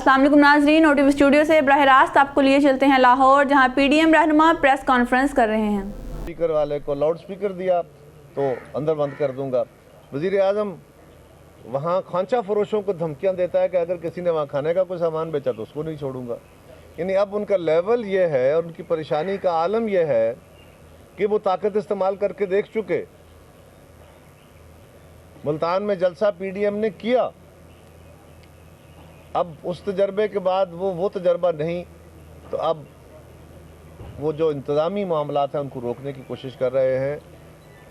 अस्सलाम वालेकुम नाज़रीन, OTV स्टूडियो से बराह रास्त आपको लिए चलते हैं लाहौर, जहां PDM रहनुमा प्रेस कॉन्फ्रेंस कर रहे हैं। स्पीकर वाले को लाउड स्पीकर दिया तो अंदर बंद कर दूंगा। वज़ीर आज़म वहाँ खांचा फरोशों को धमकियाँ देता है कि अगर किसी ने वहाँ खाने का कोई सामान बेचा तो उसको नहीं छोड़ूंगा। यानी अब उनका लेवल ये है और उनकी परेशानी का आलम यह है कि वो ताकत इस्तेमाल करके देख चुके। मुल्तान में जलसा PDM ने किया, अब उस तजर्बे के बाद वो तजर्बा नहीं, तो अब वो जो इंतज़ामी मामलात हैं उनको रोकने की कोशिश कर रहे हैं।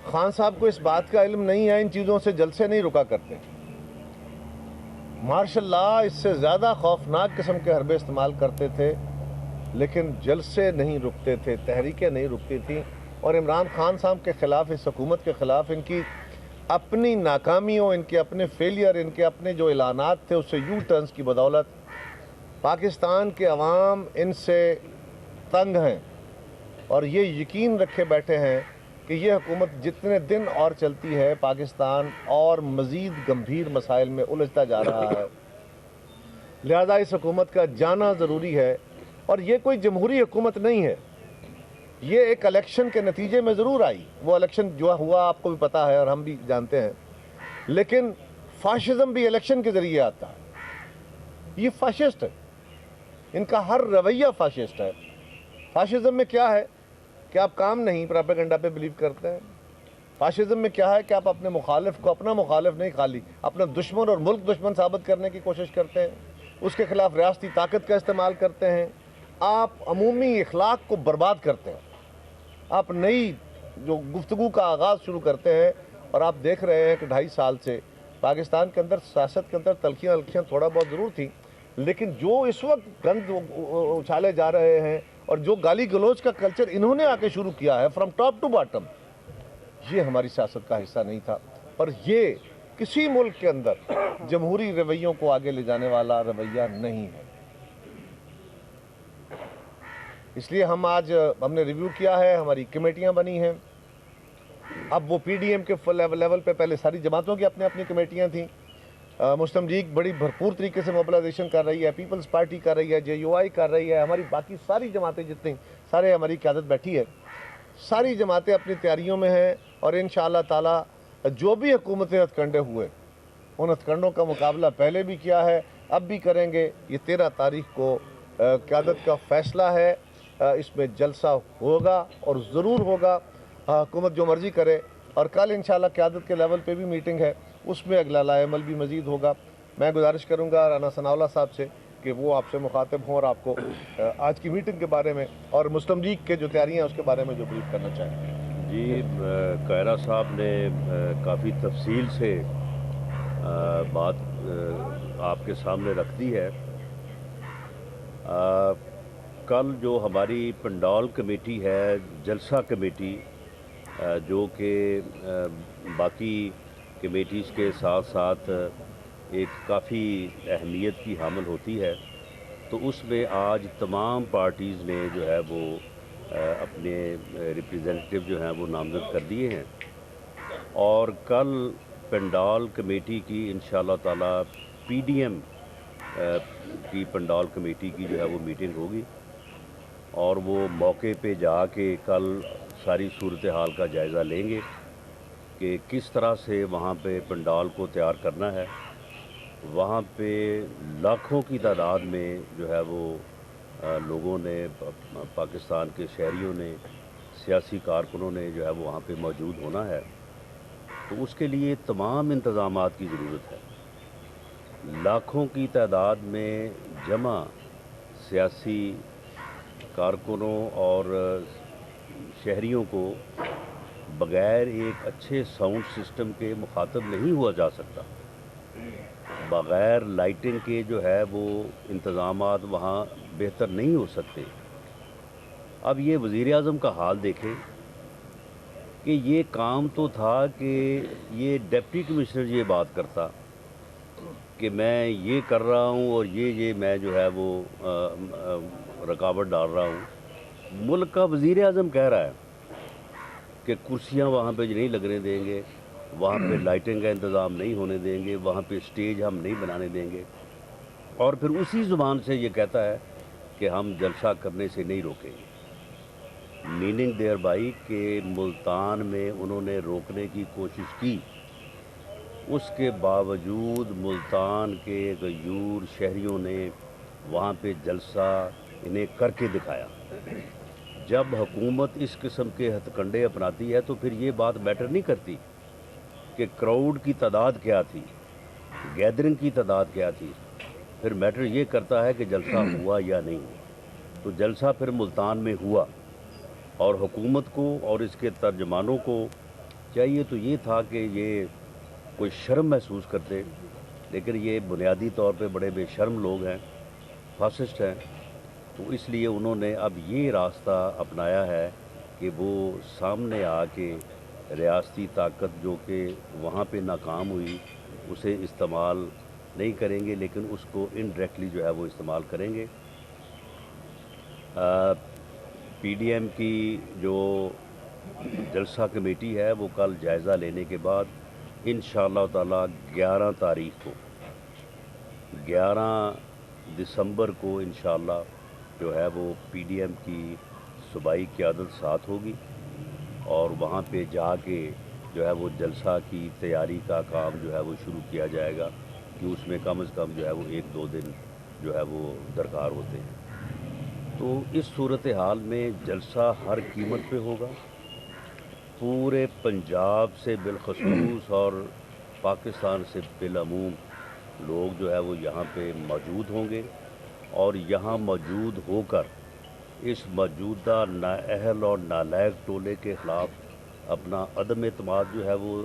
खान साहब को इस बात का इल्म नहीं है, इन चीज़ों से जलसे नहीं रुका करते। मार्शल लॉ इससे ज़्यादा खौफनाक किस्म के हरबे इस्तेमाल करते थे, लेकिन जलसे नहीं रुकते थे, तहरीकें नहीं रुकती थी। और इमरान खान साहब के ख़िलाफ़, इस हुकूमत के ख़िलाफ़ इनकी अपनी नाकामियों, इनके अपने फेलियर, इनके अपने जो ऐलानात थे उससे यू टर्न्स की बदौलत पाकिस्तान के अवाम इनसे तंग हैं और ये यकीन रखे बैठे हैं कि ये हुकूमत जितने दिन और चलती है पाकिस्तान और मज़ीद गंभीर मसाइल में उलझता जा रहा है। लिहाजा इस हुकूमत का जाना ज़रूरी है। और ये कोई जमहूरी हुकूमत नहीं है, ये एक इलेक्शन के नतीजे में ज़रूर आई। वो इलेक्शन जो हुआ आपको भी पता है और हम भी जानते हैं, लेकिन फाशिज़म भी इलेक्शन के ज़रिए आता है। ये फाशिस्ट है, इनका हर रवैया फाशिस्ट है। फाशिज़म में क्या है कि आप काम नहीं, प्रोपेगेंडा पे बिलीव करते हैं। फाशिज़म में क्या है कि आप अपने मुखालिफ को अपना मुखालिफ नहीं, खाली अपना दुश्मन और मुल्क दुश्मन साबित करने की कोशिश करते हैं, उसके ख़िलाफ़ रियासती ताकत का इस्तेमाल करते हैं, आप अमूमी इखलाक को बर्बाद करते हैं, आप नई जो गुफ्तगू का आगाज़ शुरू करते हैं। और आप देख रहे हैं कि 2.5 साल से पाकिस्तान के अंदर सियासत के अंदर तलखियाँ अलखियाँ थोड़ा बहुत ज़रूर थी, लेकिन जो इस वक्त गंद उछाले जा रहे हैं और जो गाली गलौज का कल्चर इन्होंने आके शुरू किया है फ्रॉम टॉप टू बॉटम, ये हमारी सियासत का हिस्सा नहीं था। और ये किसी मुल्क के अंदर जमहूरी रवैयों को आगे ले जाने वाला रवैया नहीं है। इसलिए हमने रिव्यू किया है, हमारी कमेटियां बनी हैं। अब वो PDM के फुल लेवल पे पहले सारी जमातों की अपनी अपनी कमेटियां थीं। मुस्लिम लीग बड़ी भरपूर तरीके से मोबिलाइजेशन कर रही है, पीपल्स पार्टी कर रही है, JUI कर रही है, हमारी बाकी सारी जमातें जितनी सारे हमारी क़यादत बैठी है, सारी जमातें अपनी तैयारियों में हैं। और इंशाअल्लाह ताला जो भी हुकूमतें हथकंडे हुए, उन हथकंडों का मुकाबला पहले भी किया है, अब भी करेंगे। ये 13 तारीख को क़यादत का फ़ैसला है, इसमें जलसा होगा और ज़रूर होगा, हुकूमत जो मर्ज़ी करे। और कल इंशाअल्लाह क़यादत के लेवल पे भी मीटिंग है, उसमें अगला लाएमल भी मज़ीद होगा। मैं गुजारिश करूँगा राना सनाउल्लाह साहब से कि वो आपसे मुखातिब हों और आपको आज की मीटिंग के बारे में और मुस्लिम लीग के जो तैयारियाँ हैं उसके बारे में जो ब्रीफ करना चाहें। जी, कायरा साहब ने काफ़ी तफसील से बात आपके सामने रख दी है। कल जो हमारी पंडाल कमेटी है, जलसा कमेटी, जो कि बाकी कमेटीज़ के साथ साथ एक काफ़ी अहमियत की हामिल होती है, तो उसमें आज तमाम पार्टीज़ ने जो है वो अपने रिप्रेजेंटेटिव जो हैं वो नामज़द कर दिए हैं। और कल पंडाल कमेटी की इंशाअल्लाह ताला PDM की पंडाल कमेटी की जो है वो मीटिंग होगी और वो मौके पे जाके कल सारी सूरत हाल का जायज़ा लेंगे कि किस तरह से वहाँ पे पंडाल को तैयार करना है। वहाँ पे लाखों की तादाद में जो है वो लोगों ने, पाकिस्तान के शहरियों ने, सियासी कारकुनों ने जो है वो वहाँ पे मौजूद होना है, तो उसके लिए तमाम इंतज़ामात की ज़रूरत है। लाखों की तादाद में जमा सियासी कारकुनों और शहरियों को बग़ैर एक अच्छे साउंड सिस्टम के मुखातब नहीं हुआ जा सकता। बग़ैर लाइटिंग के जो है वो इंतज़ामात वहाँ बेहतर नहीं हो सकते। अब ये वज़ीर आज़म का हाल देखें कि ये काम तो था कि ये डिप्टी कमिश्नर ये बात करता कि मैं ये कर रहा हूँ और ये मैं जो है वो रुकावट डाल रहा हूँ। मुल्क का वज़ीर आज़म कह रहा है कि कुर्सियाँ वहाँ पे नहीं लगने देंगे, वहाँ पे लाइटिंग का इंतज़ाम नहीं होने देंगे, वहाँ पे स्टेज हम नहीं बनाने देंगे। اور پھر اسی زبان سے یہ کہتا ہے کہ ہم جلسہ کرنے سے نہیں روکیں گے. میننگ دیئر بائی کہ ملتان میں انہوں نے روکنے کی کوشش کی، اس کے باوجود ملتان کے غیور شہریوں نے وہاں پہ جلسہ انہیں کر کے دکھایا. جب حکومت اس قسم کے ہتھ کنڈے اپناتی ہے تو پھر یہ بات میٹر نہیں کرتی کہ کراؤڈ کی تعداد کیا تھی، گیدرنگ کی تعداد کیا تھی. پھر میٹر یہ کرتا ہے کہ جلسہ ہوا یا نہیں ہوا. تو جلسہ پھر ملتان میں ہوا، اور حکومت کو اور اس کے ترجمانوں کو چاہیے تو یہ تھا کہ یہ کوئی شرم محسوس کرتے، لیکن یہ بنیادی طور پہ بڑے بے شرم لوگ ہیں، فاسسٹ ہیں. تو اس لیے انہوں نے اب یہ راستہ اپنایا ہے کہ وہ سامنے آ کے ریاستی طاقت جو کہ وہاں پہ ناکام ہوئی اسے استعمال نہیں کریں گے، لیکن اس کو انڈائریکٹلی جو ہے وہ استعمال کریں گے. پی ڈی ایم کی جو جلسہ کمیٹی ہے وہ کل جائزہ لینے کے بعد انشاءاللہ تعالی 11 تاریخ کو 11 دسمبر کو انشاءاللہ جو ہے وہ پی ڈی ایم کی صوبائی قیادت ساتھ ہوگی، اور وہاں پہ جا کے جو ہے وہ جلسہ کی تیاری کا کام جو ہے وہ شروع کیا جائے گا کہ اس میں کم از کم جو ہے وہ 1-2 دن جو ہے وہ درکار ہوتے ہیں. تو اس صورتحال میں جلسہ ہر قیمت پہ ہوگا. پورے پنجاب سے بالخصوص اور پاکستان سے بالعموم لوگ جو ہے وہ یہاں پہ موجود ہوں گے، اور یہاں موجود ہو کر اس موجودہ نااہل اور نالائق ٹولے کے خلاف اپنا عدم اعتماد جو ہے وہ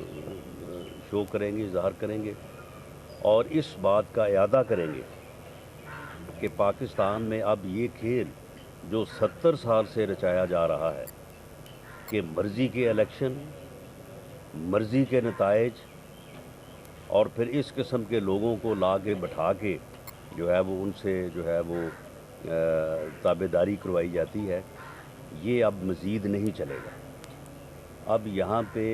شو کریں گے، ظاہر کریں گے، اور اس بات کا اعادہ کریں گے کہ پاکستان میں اب یہ کھیل جو 70 سال سے رچایا جا رہا ہے کہ مرضی کے الیکشن، مرضی کے نتائج، اور پھر اس قسم کے لوگوں کو لا کے بٹھا کے جو ہے وہ ان سے جو ہے وہ تابعداری کروائی جاتی ہے، یہ اب مزید نہیں چلے گا. اب یہاں پہ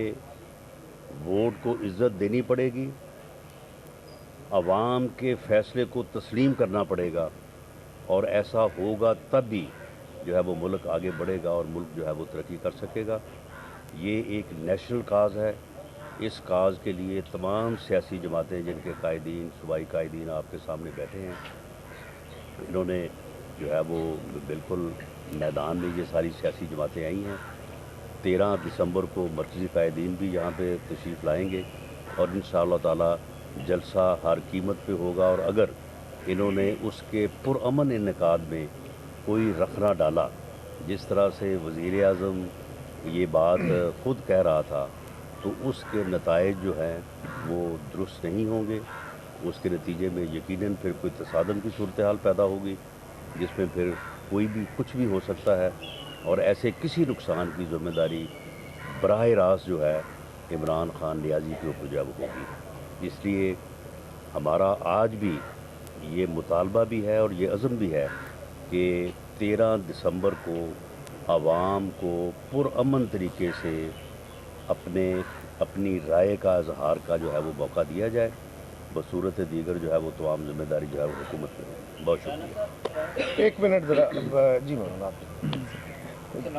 ووٹ کو عزت دینی پڑے گی، عوام کے فیصلے کو تسلیم کرنا پڑے گا، اور ایسا ہوگا تب بھی جو ہے وہ ملک آگے بڑھے گا اور ملک جو ہے وہ ترقی کر سکے گا. یہ ایک نیشنل کاز ہے. اس کاز کے لیے تمام سیاسی جماعتیں جن کے قائدین، صوبائی قائدین آپ کے سامنے بیٹھے ہیں، انہوں نے جو ہے وہ بالکل میدان میں یہ ساری سیاسی جماعتیں آئی ہیں. 13 دسمبر کو مرکزی قائدین بھی یہاں پہ تشریف لائیں گے، اور انشاءاللہ تعالی جلسہ ہر قیمت پہ ہوگا. اور اگر انہوں نے اس کے پرامن انعقاد میں کوئی رخنہ ڈالا، جس طرح سے وزیر اعظم یہ بات خود کہہ رہا تھا، تو اس کے نتائج جو ہیں وہ درست نہیں ہوں گے. اس کے نتیجے میں یقیناً پھر کوئی تصادم کی صورتحال پیدا ہوگی، جس میں پھر کوئی بھی کچھ بھی ہو سکتا ہے، اور ایسے کسی نقصان کی ذمہ داری براہ راست جو ہے عمران خان نیازی کے اوپر جو ہے وہ ہوگی. اس لیے ہمارا آج بھی یہ مطالبہ بھی ہے اور یہ عزم بھی ہے کہ 13 دسمبر کو عوام کو پرامن طریقے سے اپنی رائے کا اظہار کا جو ہے وہ موقع دیا جائے. بصورت دیگر جو ہے وہ تمام ذمہ داری جو ہے وہ حکومت میں ہے. بہت شکریہ. 1 منٹ ذرا جی مولانا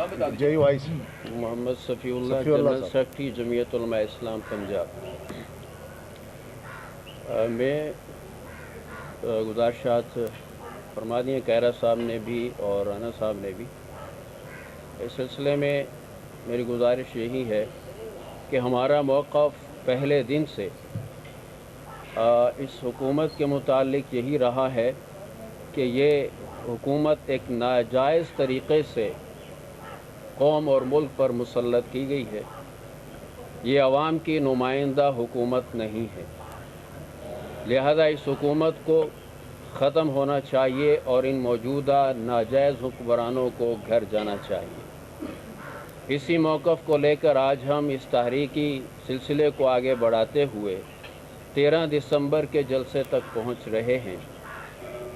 آپ جے یو آئی سے محمد صفی اللہ جنرل سیکرٹری جمعیت علماء اسلام پنجاب. میں گزارشات فرما دی ہیں کائرہ صاحب نے بھی اور رانا صاحب نے بھی. اس سلسلے میں میری گزارش یہی ہے کہ ہمارا موقف پہلے دن سے اس حکومت کے متعلق یہی رہا ہے کہ یہ حکومت ایک ناجائز طریقے سے قوم اور ملک پر مسلط کی گئی ہے. یہ عوام کی نمائندہ حکومت نہیں ہے، لہذا اس حکومت کو ختم ہونا چاہیے اور ان موجودہ ناجائز حکمرانوں کو گھر جانا چاہیے. اسی موقف کو لے کر آج ہم اس تحریکی سلسلے کو آگے بڑھاتے ہوئے 13 دسمبر کے جلسے تک پہنچ رہے ہیں،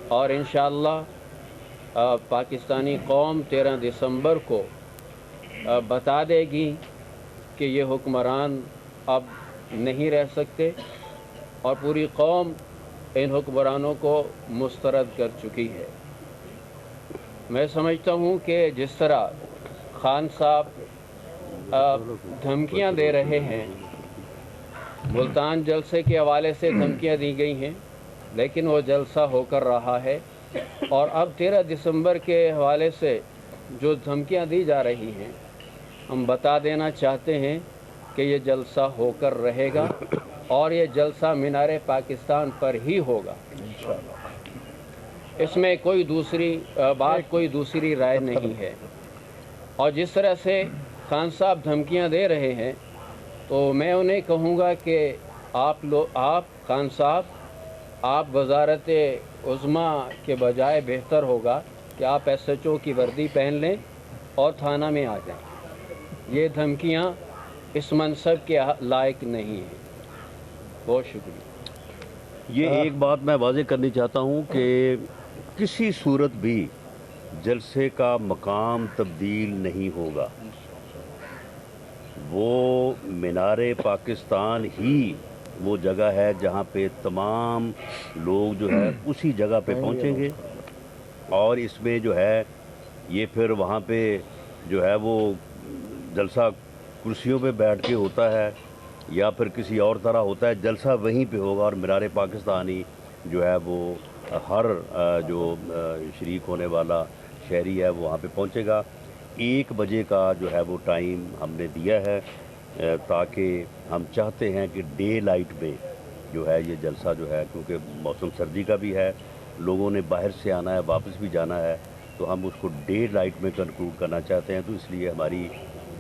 اور انشاءاللہ پاکستانی قوم 13 دسمبر کو بتا دے گی کہ یہ حکمران اب نہیں رہ سکتے، اور پوری قوم इन हुक्मरानों को मुस्तरद कर चुकी है। मैं समझता हूँ कि जिस तरह खान साहब धमकियाँ दे रहे हैं, मुल्तान जलसे के हवाले से धमकियाँ दी गई हैं, लेकिन वो जलसा होकर रहा है। और अब 13 दिसंबर के हवाले से जो धमकियाँ दी जा रही हैं, हम बता देना चाहते हैं कि ये जलसा होकर रहेगा और ये जलसा मीनार पाकिस्तान पर ही होगा। इसमें कोई दूसरी बात, कोई दूसरी राय नहीं है। और जिस तरह से खान साहब धमकियां दे रहे हैं, तो मैं उन्हें कहूँगा कि आप खान साहब, आप वजारत उज़्मा के बजाय बेहतर होगा कि आप SHO की वर्दी पहन लें और थाना में आ जाएं। ये धमकियां इस मनसब के लायक नहीं हैं। बहुत शुक्रिया। ये एक बात मैं वाज़ेह करनी चाहता हूँ कि किसी सूरत भी जलसे का मकाम तब्दील नहीं होगा। वो मीनारे पाकिस्तान ही वो जगह है जहाँ पे तमाम लोग जो है उसी जगह पे पहुँचेंगे। और इसमें जो है ये फिर वहाँ पे जो है वो जलसा कुर्सियों पे बैठ के होता है या फिर किसी और तरह होता है, जलसा वहीं पे होगा। और मीनार पाकिस्तानी जो है वो हर जो शरीक होने वाला शहरी है वो वहाँ पे पहुँचेगा। 1 बजे का जो है वो टाइम हमने दिया है, ताकि हम चाहते हैं कि डे लाइट में जो है ये जलसा जो है, क्योंकि मौसम सर्दी का भी है, लोगों ने बाहर से आना है, वापस भी जाना है, तो हम उसको डे लाइट में कंक्लूड करना चाहते हैं। तो इसलिए हमारी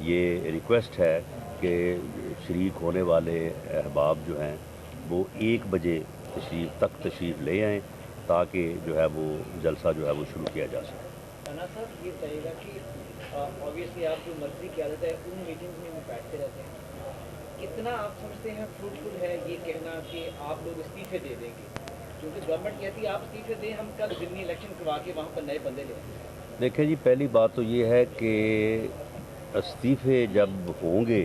ये रिक्वेस्ट है कि शरीक होने वाले अहबाब जो हैं वो 1 बजे तशरीफ़ ले आएँ, ताकि जो है वो जलसा जो है वो शुरू किया जा सके। राना साहब, ये कहेगा कि ऑब्वियसली आप जो मर्जी की आदत है उन मीटिंग्स में बैठते रहते हैं, कितना आप समझते हैं फ्रूटफुल है ये कहना कि आप लोग इस्तीफे दे देंगे? क्योंकि गवर्नमेंट कहती है आप इस्तीफे दें, हम कल ज़िमनी इलेक्शन करवा के वहाँ पर नए बंदे ले आएंगे। देखिए जी, पहली बात तो ये है कि इस्तीफे जब होंगे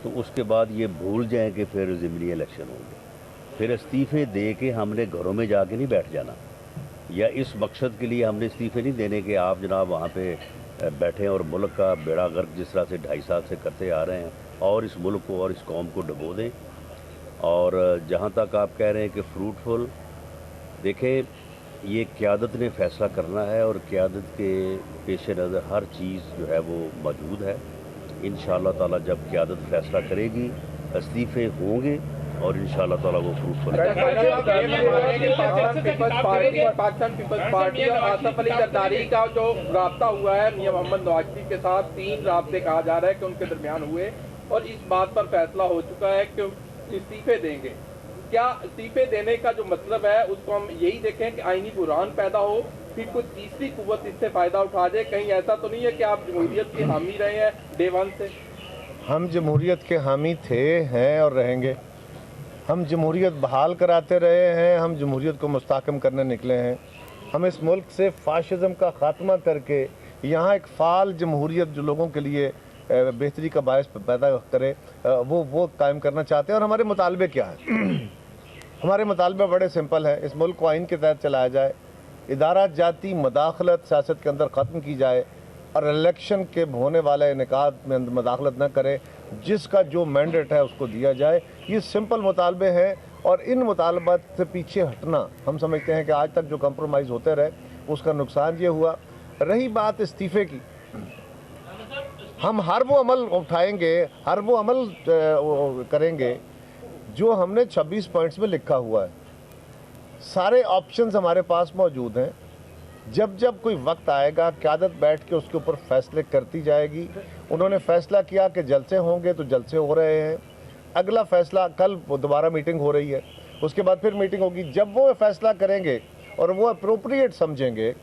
तो उसके बाद ये भूल जाएं कि फिर ज़िमनी इलेक्शन होंगे। फिर इस्तीफे दे के हमने घरों में जाके नहीं बैठ जाना, या इस मकसद के लिए हमने इस्तीफे नहीं देने कि आप जनाब वहाँ पे बैठें और मुल्क का बेड़ा गर्क जिस तरह से 2.5 साल से करते आ रहे हैं और इस मुल्क को और इस कौम को डुबो दें। और जहाँ तक आप कह रहे हैं कि फ्रूटफुल, देखें ये क़यादत ने फ़ैसला करना है और क़यादत के पेश नज़र हर चीज़ जो है वो मौजूद है। इंशाअल्लाह ताला जब क़यादत फ़ैसला करेगी इस्तीफे होंगे और इंशाअल्लाह ताला वो फ्रूटफुल पाकिस्तान पीपल्स पार्टी और आसफ अली जरदारी का जो राब्ता हुआ है मियां मोहम्मद नवाज शरीफ के साथ, 3 राब्ते कहा जा रहा है कि उनके दरमियान हुए और इस बात पर फैसला हो चुका है कि इस्तीफे देंगे। क्या इस्तीफे देने का जो मतलब है उसको हम यही देखें कि आईनी बुरान पैदा हो, फिर कोई तीसरी कुव्वत इससे फ़ायदा उठा जाए? कहीं ऐसा तो नहीं है कि आप जमहूरियत के हामी रहे हैं डे 1 से? हम जमहूरियत के हामी थे, हैं और रहेंगे। हम जमहूरियत बहाल कराते रहे हैं, हम जमहूरियत को मुस्तहकम करने निकले हैं। हम इस मुल्क से फाशिज़म का ख़ात्मा करके यहाँ एक फ़ाल जमहूरियत जो लोगों के लिए बेहतरी का बायस पैदा करे वो कायम करना चाहते हैं। और हमारे मुतालबे क्या हैं? हमारे मुतालबे बड़े सिंपल हैं। इस मुल्क को आइन के तहत चलाया जाए, इदारा जाती मदाखलत सियासत के अंदर ख़त्म की जाए और इलेक्शन के होने वाले इनेकाद में मदाखलत न करे, जिसका जो मैंडेट है उसको दिया जाए। ये सिंपल मुतालबे हैं और इन मुतालबात से पीछे हटना, हम समझते हैं कि आज तक जो कंप्रोमाइज़ होते रहे उसका नुकसान ये हुआ। रही बात इस्तीफ़े की, हम हर वो अमल उठाएंगे, हर वो अमल करेंगे जो हमने 26 पॉइंट्स में लिखा हुआ है। सारे ऑप्शंस हमारे पास मौजूद हैं। जब जब कोई वक्त आएगा क़यादत बैठ के उसके ऊपर फैसले करती जाएगी। उन्होंने फ़ैसला किया कि जलसे होंगे तो जलसे हो रहे हैं। अगला फ़ैसला कल दोबारा मीटिंग हो रही है, उसके बाद फिर मीटिंग होगी। जब वो फैसला करेंगे और वो अप्रोप्रिएट समझेंगे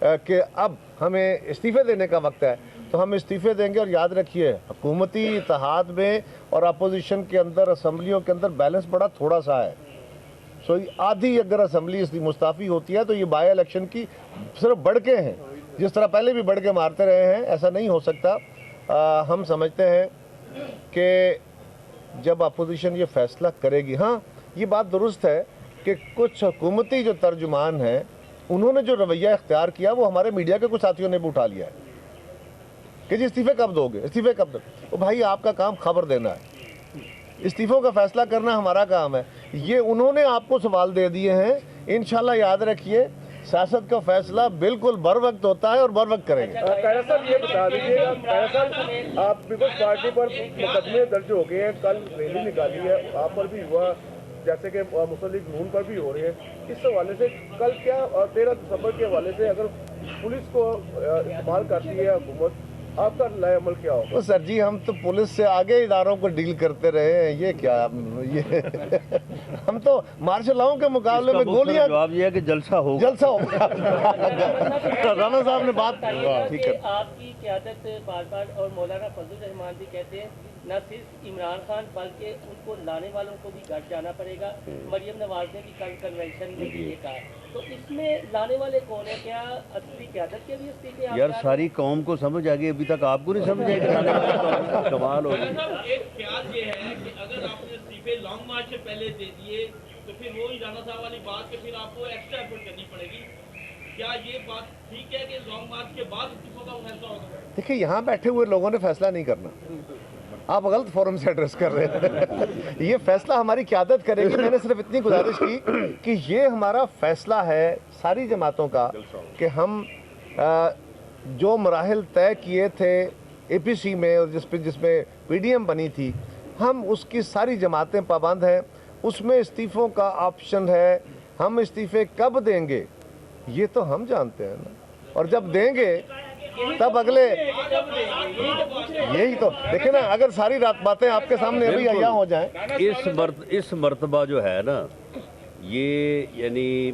कि अब हमें इस्तीफ़े देने का वक्त है तो हम इस्तीफ़े देंगे। और याद रखिए, हुकूमती इत्तेहाद में और अपोजिशन के अंदर, असम्बलियों के अंदर बैलेंस बड़ा थोड़ा सा है। सो आधी अगर असम्बली मुस्ताफ़ी होती है तो ये बाई इलेक्शन की सिर्फ बढ़के हैं। जिस तरह पहले भी बढ़के मारते रहे हैं, ऐसा नहीं हो सकता। हम समझते हैं कि जब अपोजिशन ये फ़ैसला करेगी, हाँ ये बात दुरुस्त है کہ کچھ حکومتی جو ترجمان ہیں انہوں نے جو رویہ اختیار کیا وہ ہمارے میڈیا کے کچھ ساتھیوں نے بھی اٹھا لیا ہے کہ جی استعفے کب دو گے، استعفے کب دو؟ وہ بھائی آپ کا کام خبر دینا ہے، استعفوں کا فیصلہ کرنا ہمارا کام ہے۔ یہ انہوں نے آپ کو سوال دے دیے ہیں، انشاءاللہ یاد رکھیے سیاست کا فیصلہ بالکل بر وقت ہوتا ہے اور بر وقت کریں گے۔ خیرہ صاحب یہ بتا دیجیے گا، خیرہ صاحب آپ پیپلز پارٹی پر مقدمے درج ہو گئے ہیں، کل ریلی نکالی ہے، آپ پر بھی ہوا، جیسے کہ مسلم لیگ نون پر بھی ہو رہے ہیں، اس حوالے سے کل کیا 13 دسمبر کے حوالے سے اگر پولیس کو استعمال کرتی ہے حکومت، آپ کا لائے عمل کیا ہو؟ وہ سر جی ہم تو پولیس سے آگے اداروں کو ڈیل کرتے رہے ہیں، یہ کیا یہ ہم تو مارشل لاؤں کے مقابلے میں گولیاں، جواب یہ ہے کہ جلسہ ہوگا، جلسہ ہوگا۔ رانا صاحب نے بات ٹھیک ہے۔ آپ کی قیادت بار بار، اور مولانا فضل الرحمان بھی کہتے ہیں نہ صرف عمران خان بلکہ ان کو لانے والوں کو بھی گھر جانا پڑے گا۔ مریم نواز نے بھی کل کنونشن میں یہ کہا، تو اس میں لانے والے کون ہیں؟ کیا اصلی قیادت کے بھی استعفے؟ یار ساری قوم کو سمجھ آ گئی، ابھی تک آپ کو نہیں سمجھ آئی کہ کمال ہو گئی۔ ایک خیال یہ ہے کہ اگر آپ نے استعفے لانگ مارچ سے پہلے دے دیے تو پھر وہی رانا صاحب والی بات کہ پھر آپ کو ایکسٹرا ایفرٹ کرنی پڑے گی، کیا یہ بات ٹھیک ہے کہ لانگ مارچ کے بعد استعفوں کا فیصلہ ہوگا؟ دیکھیں یہاں بیٹھے ہوئے لوگوں نے فیصلہ نہیں کرنا، آپ غلط فورم سے ایڈریس کر رہے ہیں، یہ فیصلہ ہماری قیادت کرے گی۔ میں نے صرف اتنی گزارش کی کہ یہ ہمارا فیصلہ ہے ساری جماعتوں کا کہ ہم جو مراحل طے کیے تھے اے پی سی میں اور جس میں پی ڈی ایم بنی تھی، ہم اس کی ساری جماعتیں پابند ہیں، اس میں استعفوں کا آپشن ہے۔ ہم استعفے کب دیں گے یہ تو ہم جانتے ہیں نا، اور جب دیں گے تب اگلے، یہی تو دیکھیں نا، اگر ساری رات باتیں آپ کے سامنے ابھی عیاں ہو جائیں۔ اس مرتبہ جو ہے نا، یہ یعنی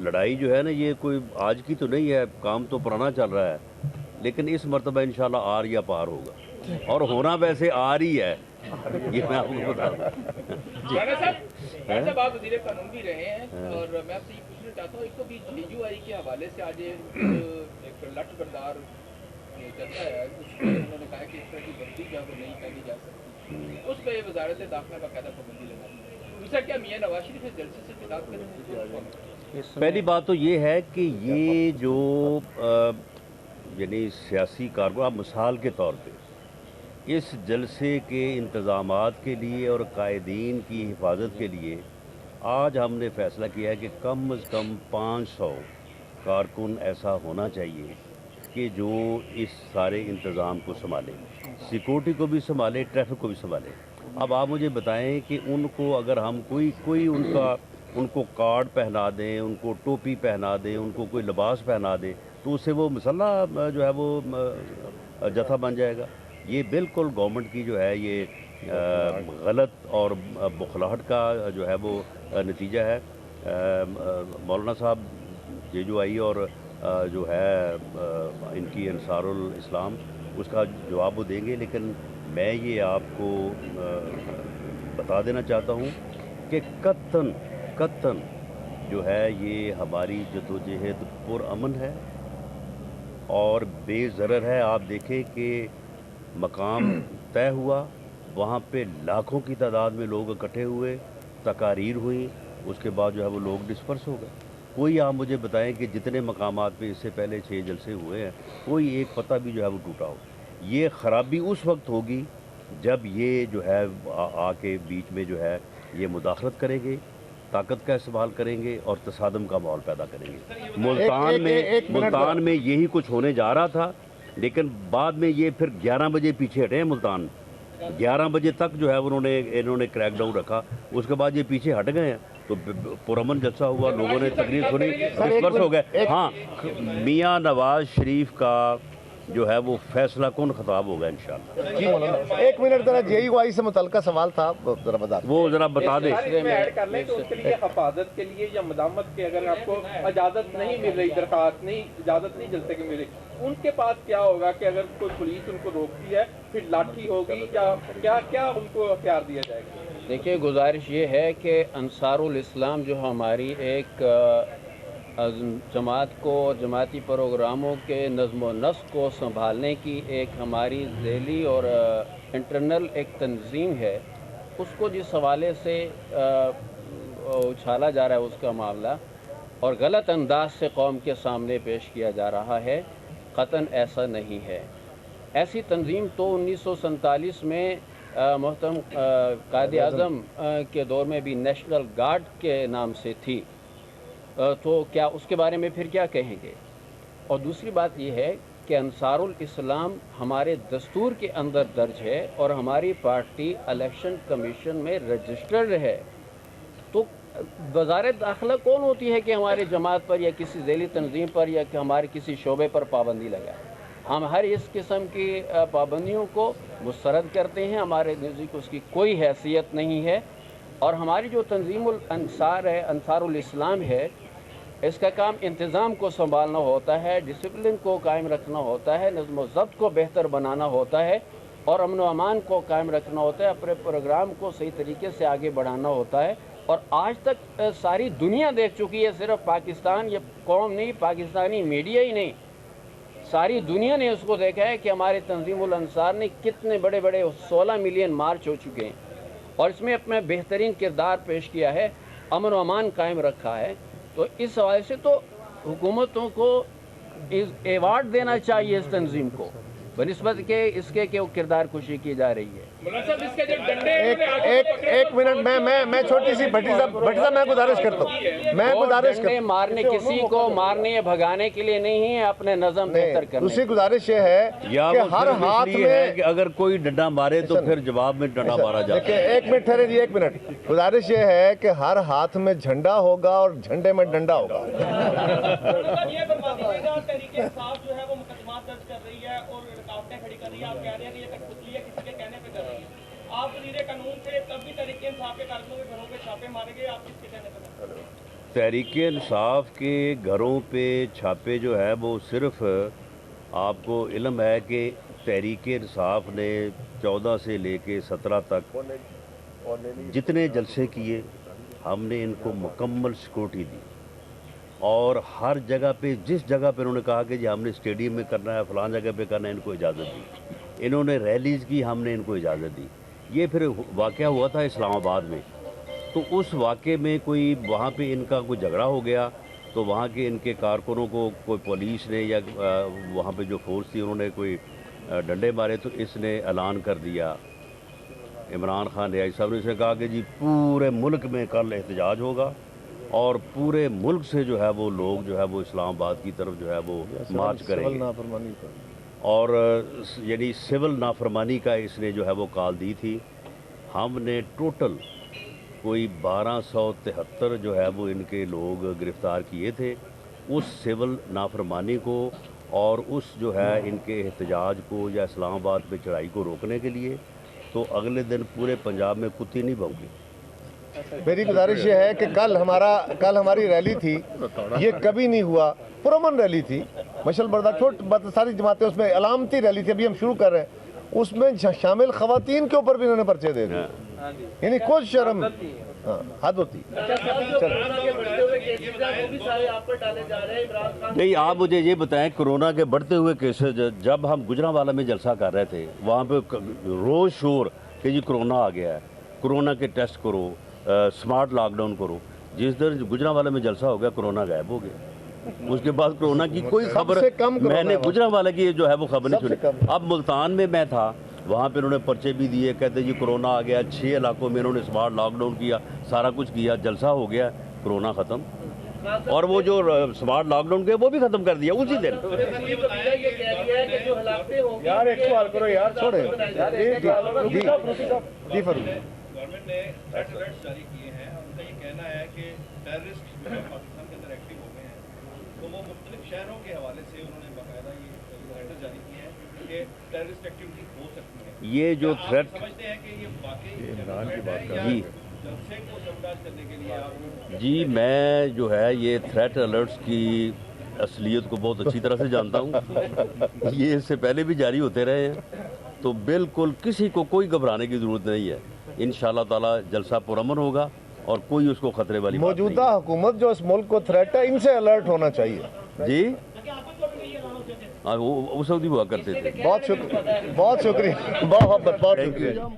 لڑائی جو ہے نا، یہ کوئی آج کی تو نہیں ہے، کام تو پرانا چل رہا ہے، لیکن اس مرتبہ انشاءاللہ آر یا پار ہوگا، اور ہونا ویسے آر ہی ہے، یہ میں آپ کو بتا دوں۔ صاحب آپ وزیر قانون بھی رہے ہیں، اور میں آپ سے یہ پوچھنا چاہتا ہوں، ایک تو بھی JUI کے حوالے سے آج ایک لٹ بردار چلتا ہے، اس میں انہوں نے کہا کہ اس طرح کی بندی جو ہے وہ نہیں کرنی جا سکتی، اس پہ وزارت داخلہ باقاعدہ پابندی لگا دی۔ دوسرا کیا میاں نواز شریف اس جلسے سے خطاب کر رہے ہیں؟ پہلی بات تو یہ ہے کہ یہ جو یعنی سیاسی کارکن، مثال کے طور پہ اس جلسے کے انتظامات کے لیے اور قائدین کی حفاظت کے لیے آج ہم نے فیصلہ کیا ہے کہ کم از کم 500 کارکن ایسا ہونا چاہیے کہ جو اس سارے انتظام کو سنبھالے، سیکورٹی کو بھی سنبھالے، ٹریفک کو بھی سنبھالے۔ اب آپ مجھے بتائیں کہ ان کو اگر ہم کوئی ان کو کارڈ پہنا دیں، ان کو ٹوپی پہنا دیں، ان کو کوئی لباس پہنا دیں، تو اس سے وہ مسلح جو ہے وہ جتھا بن جائے گا۔ یہ بالکل گورنمنٹ کی جو ہے یہ غلط اور بخلاہٹ کا جو ہے وہ نتیجہ ہے۔ مولانا صاحب JUI اور جو ہے ان کی انصار الاسلام، اس کا جواب وہ دیں گے، لیکن میں یہ آپ کو بتا دینا چاہتا ہوں کہ قطعاً جو ہے یہ ہماری جدوجہد پرامن ہے اور بے ضرر ہے۔ آپ دیکھیں کہ مقام طے ہوا، وہاں پہ لاکھوں کی تعداد میں لوگ اکٹھے ہوئے، تقاریر ہوئی، اس کے بعد جو ہے وہ لوگ ڈسپرس ہو گئے۔ کوئی آپ مجھے بتائیں کہ جتنے مقامات پہ اس سے پہلے 6 جلسے ہوئے ہیں، کوئی ایک پتہ بھی جو ہے وہ ٹوٹا ہو۔ یہ خرابی اس وقت ہوگی جب یہ جو ہے آ کے بیچ میں جو ہے یہ مداخلت کریں گے، طاقت کا استعمال کریں گے اور تصادم کا ماحول پیدا کریں گے۔ ملتان میں یہی کچھ ہونے جا رہا تھا، لیکن بعد میں یہ پھر 11 بجے پیچھے ہٹے ہیں۔ ملتان 11 بجے تک جو ہے انہوں نے کریک ڈاؤن رکھا، اس کے بعد یہ پیچھے ہٹ گئے ہیں، تو پرامن جلسہ ہوا، لوگوں نے تقریر سنی، ڈسپرس ہو گئے۔ ہاں، میاں نواز شریف کا جو ہے وہ فیصلہ کن خطاب ہوگا انشاءاللہ۔ جی مولانا، ایک منٹ ذرا JUI سے متعلقہ سوال تھا، ذرا بتا دیں۔ وہ ذرا بتا دیں۔ اس میں ایڈ کر لیں کہ اس کے لیے حفاظت کے لیے یا مدامت کے اگر آپ کو اجازت نہیں مل رہی، درخواست نہیں، اجازت نہیں جلسے کی مل رہی، ان کے پاس کیا ہوگا کہ اگر کوئی پولیس ان کو روکتی ہے پھر لاٹھی ہوگی یا کیا ان کو اختیار دیا جائے گا؟ دیکھیے، گزارش یہ ہے کہ انصار الاسلام جو ہماری ایک جماعت کو، جماعتی پروگراموں کے نظم و نسق کو سنبھالنے کی ایک ہماری ذیلی اور انٹرنل ایک تنظیم ہے، اس کو جس حوالے سے उछाला जा रहा है उसका मामला और गलत अंदाज से कौम के सामने पेश किया जा रहा है, क़तन ऐसा नहीं है। ऐसी तंजीम तो 1947 में मोहतरम कायदे आज़म के दौर में भी नेशनल गार्ड के नाम से थी, तो क्या उसके बारे में फिर क्या कहेंगे? और दूसरी बात ये है कि अंसारुल इस्लाम हमारे दस्तूर के अंदर दर्ज है और हमारी पार्टी इलेक्शन कमीशन में रजिस्टर्ड है, तो वज़ारत दाखिला कौन होती है कि हमारे जमात पर या किसी ज़ैली तंजीम पर या कि हमारे किसी शोबे पर पाबंदी लगाए? हम हर इस किस्म की पाबंदियों को मुस्तरद करते हैं, हमारे नज़दीक उसकी कोई हैसियत नहीं है। और हमारी जो तंजीमुल अंसार है, अंसारुल इस्लाम है, इसका काम इंतज़ाम को संभालना होता है, डिसिप्लिन को कायम रखना होता है, नज़्म व ज़ब्त को बेहतर बनाना होता है और अमन व अमान को कायम रखना होता है, अपने प्रोग्राम को सही तरीके से आगे बढ़ाना होता है। और आज तक सारी दुनिया देख चुकी है, सिर्फ पाकिस्तान ये कौम नहीं, पाकिस्तानी मीडिया ही नहीं, सारी दुनिया ने उसको देखा है कि हमारे तंजीमुल अंसार ने कितने बड़े बड़े 16 मिलियन मार्च हो चुके हैं और इसमें अपना बेहतरीन किरदार पेश किया है, अमन व अमान कायम रखा है। तो इस हवाले से तो हुकूमतों को एवार्ड देना चाहिए इस तंजीम को, बनिस्बत के इसके कि वो किरदार कुशी की जा रही है। एक मिनट, मैं छोटी सी भट्टी साहब मैं गुजारिश करता हूँ, मारने किसी को मारने या भगाने के लिए नहीं है, अपने नज़म बेहतर करने। दूसरी गुजारिश ये है कि हर हाथ में कि अगर कोई डंडा मारे तो फिर जवाब में डंडा मारा जाए। एक मिनट ठहरे जी, एक मिनट। गुजारिश ये है कि हर हाथ में झंडा होगा और झंडे में डंडा होगा। ये बता दीजिएगा, तहरीके इंसाफ जो है वो मुकदमा दर्ज कर रही है और रुकावटें खड़ी कर रही है। आप कह रहे हैं कि ये कठपुतली है, किसी के कहने पे कर रही है। आप वज़ीर कानून थे तब भी तहरीके इंसाफ के कारकुनों के घरों पे छापे मारे गए, आप किसके कहने पे? तहरीके इंसाफ के घरों पे छापे जो है वो सिर्फ आपको इल्म है कि तहरीके इंसाफ ने 14 से लेके 17 तक जितने जलसे किए, हमने इनको मुकम्मल सिक्योरिटी दी और हर जगह पे जिस जगह पे उन्होंने कहा कि जी हमने स्टेडियम में करना है, फलां जगह पे करना है, इनको इजाज़त दी। इन्होंने रैलीज़ की, हमने इनको इजाज़त दी। ये फिर वाक़या हुआ था इस्लामाबाद में, तो उस वाक़े में कोई वहाँ पे इनका कोई झगड़ा हो गया, तो वहाँ के इनके कारकुनों को कोई पुलिस ने या वहाँ पे जो फोर्स थी उन्होंने कोई डंडे मारे, तो इसने ऐलान कर दिया, इमरान खान रियाई साहब ने, इसने कहा कि जी पूरे मुल्क में कल एहतजाज होगा और पूरे मुल्क से जो है वो लोग जो है वो इस्लामाबाद की तरफ जो है वो मार्च करेंगे। और यानी सिविल नाफरमानी का इसने जो है वो कॉल दी थी। हमने टोटल कोई 1273 जो है वो इनके लोग गिरफ़्तार किए थे उस सिविल नाफरमानी को और उस जो है इनके एहतजाज को या इस्लामाबाद पे चढ़ाई को रोकने के लिए। तो अगले दिन पूरे पंजाब में कुत्ती नहीं भौंकी। मेरी गुजारिश ये है कि कल हमारी रैली थी, ये कभी नहीं हुआ, पुरअमन रैली थी, मशल बर्दाश्त सारी जमातें, उसमें अलामती रैली थी, अभी हम शुरू कर रहे हैं, उसमें शामिल खवातीन के ऊपर भी इन्होंने पर्चे दे दिए, यानी कुछ शर्म हद होती। नहीं, आप मुझे ये बताएं, कोरोना के बढ़ते हुए केसेस जब हम गुजरांवाला में जलसा कर रहे थे, वहाँ पे रोज़ शोर कि जी कोरोना आ गया है, कोरोना के टेस्ट करो, स्मार्ट लॉकडाउन करो। जिस दिन गुजरांवाला में जलसा हो गया, कोरोना गायब हो गया। उसके बाद कोरोना की कोई खबर मैंने गुजरांवाला की जो है वो खबर नहीं सुनी। अब मुल्तान में मैं था, वहाँ पे उन्होंने पर्चे भी दिए, कहते जी कोरोना आ गया, 6 इलाकों में इन्होंने स्मार्ट लॉकडाउन किया, सारा कुछ किया, जलसा हो गया, कोरोना ख़त्म। और वो जो स्मार्ट लॉकडाउन किया वो भी ख़त्म कर दिया उसी दिन। यार एक सवाल करो यार, छोड़े गवर्नमेंट ने रेड अलर्ट्स जारी किए हैं और उनका ये कहना है कि टेररिस्ट जो है पाकिस्तान के अंदर एक्टिव हो गए हैं, तो वो मुख्तलिफ शहरों के हवाले से उन्होंने बाकायदा ये लेटर जारी किए हैं कि टेररिस्ट एक्टिविटी हो सकती है। ये जो थ्रेट समझते हैं कि ये वाकई इमरान की बात कर जी जलसे को सबटाज करने के लिए आप? जी, मैं जो है ये थ्रेट अलर्ट्स की असलियत को बहुत अच्छी तरह से जानता हूँ। ये इससे पहले भी जारी होते रहे हैं, तो बिल्कुल किसी को कोई घबराने की ज़रूरत नहीं है। इंशाअल्लाह ताला जलसा पुरअमन होगा और कोई उसको खतरे वाली मौजूदा हुकूमत जो इस मुल्क को थ्रेट है, इनसे अलर्ट होना चाहिए। जी हाँ, वो सब भी हुआ करते थे। बहुत शुक्रिया, बहुत शुक्रिया।